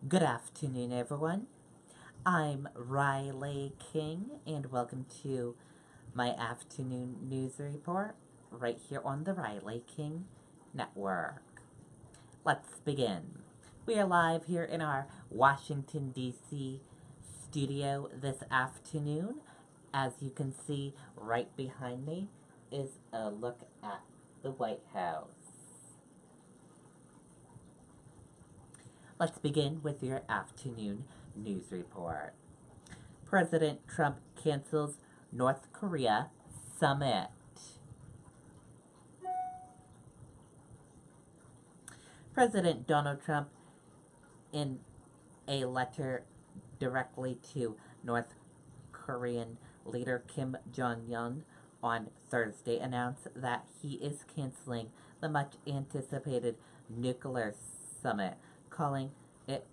Good afternoon, everyone. I'm Riley King, and welcome to my afternoon news report right here on the Riley King Network. Let's begin. We are live here in our Washington, D.C. studio this afternoon. As you can see right behind me is a look at the White House. Let's begin with your afternoon news report. President Trump cancels North Korea summit. President Donald Trump, in a letter directly to North Korean leader Kim Jong un on Thursday, announced that he is canceling the much anticipated nuclear summit, calling it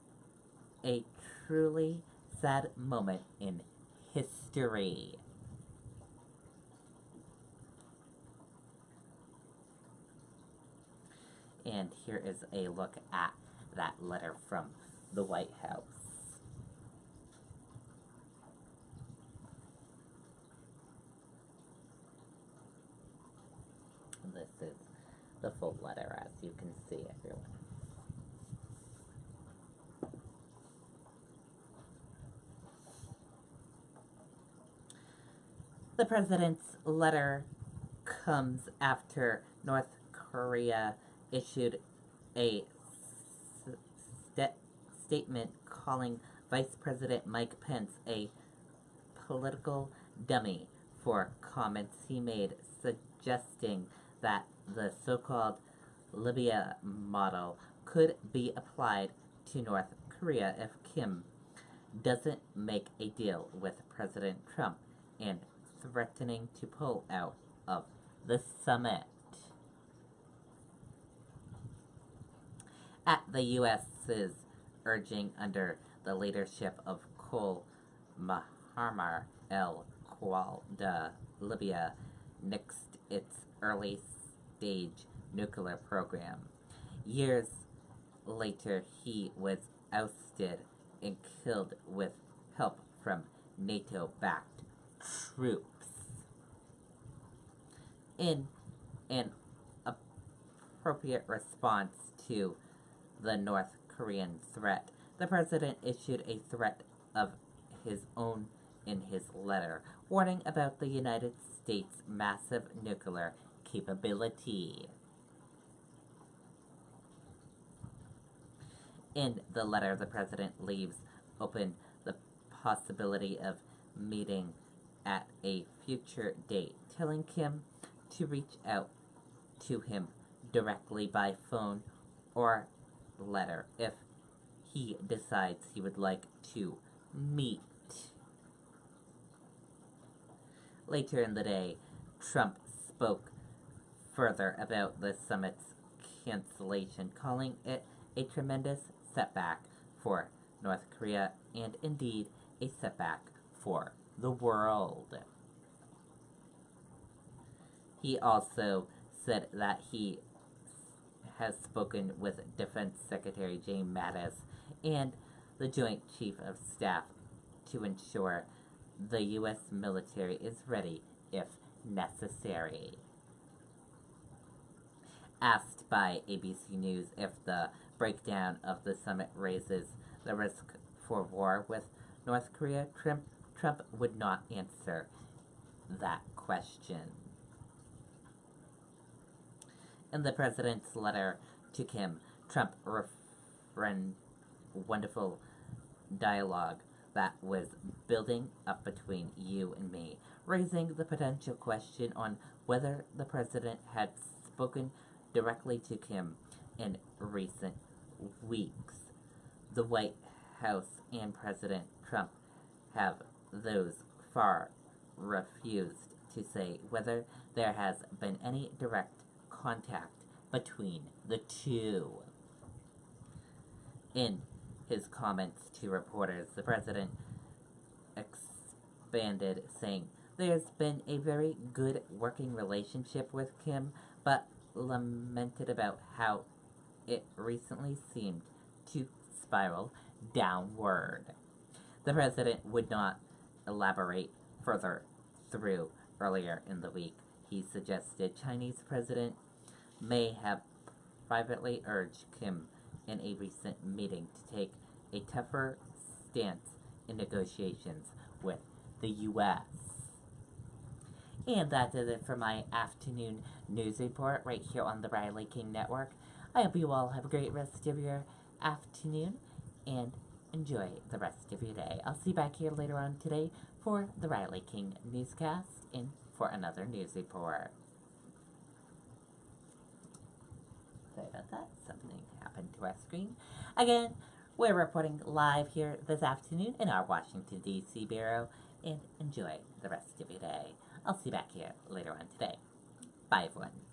a truly sad moment in history. And here is a look at that letter from the White House. This is the full letter, as you can see, everyone. The president's letter comes after North Korea issued a statement calling Vice President Mike Pence a political dummy for comments he made suggesting that the so-called Libya model could be applied to North Korea if Kim doesn't make a deal with President Trump, and threatening to pull out of the summit. At the U.S.'s urging, under the leadership of Col Muammar al-Qadda, Libya nixed its early-stage nuclear program. Years later, he was ousted and killed with help from NATO-backed troops. In an appropriate response to the North Korean threat, the president issued a threat of his own in his letter, warning about the United States' massive nuclear capability. In the letter, the president leaves open the possibility of meeting at a future date, telling Kim to reach out to him directly by phone or letter if he decides he would like to meet. Later in the day, Trump spoke further about the summit's cancellation, calling it a tremendous setback for North Korea and indeed a setback for the world. He also said that he has spoken with Defense Secretary James Mattis and the Joint Chief of Staff to ensure the U.S. military is ready if necessary. Asked by ABC News if the breakdown of the summit raises the risk for war with North Korea, Trump would not answer that question. In the president's letter to Kim, Trump referenced wonderful dialogue that was building up between you and me, raising the potential question on whether the president had spoken directly to Kim in recent weeks. The White House and President Trump have thus far refused to say whether there has been any direct contact between the two. In his comments to reporters, the president expanded, saying, "There's been a very good working relationship with Kim, but lamented about how it recently seemed to spiral downward. The president would not elaborate further through earlier in the week. He suggested Chinese President may have privately urged Kim in a recent meeting to take a tougher stance in negotiations with the U.S. And that does it for my afternoon news report right here on the Riley King Network. I hope you all have a great rest of your afternoon and enjoy the rest of your day. I'll see you back here later on today for the Riley King newscast and for another news report. Sorry about that. Something happened to our screen. Again, we're reporting live here this afternoon in our Washington, D.C. bureau, and enjoy the rest of your day. I'll see you back here later on today. Bye, everyone.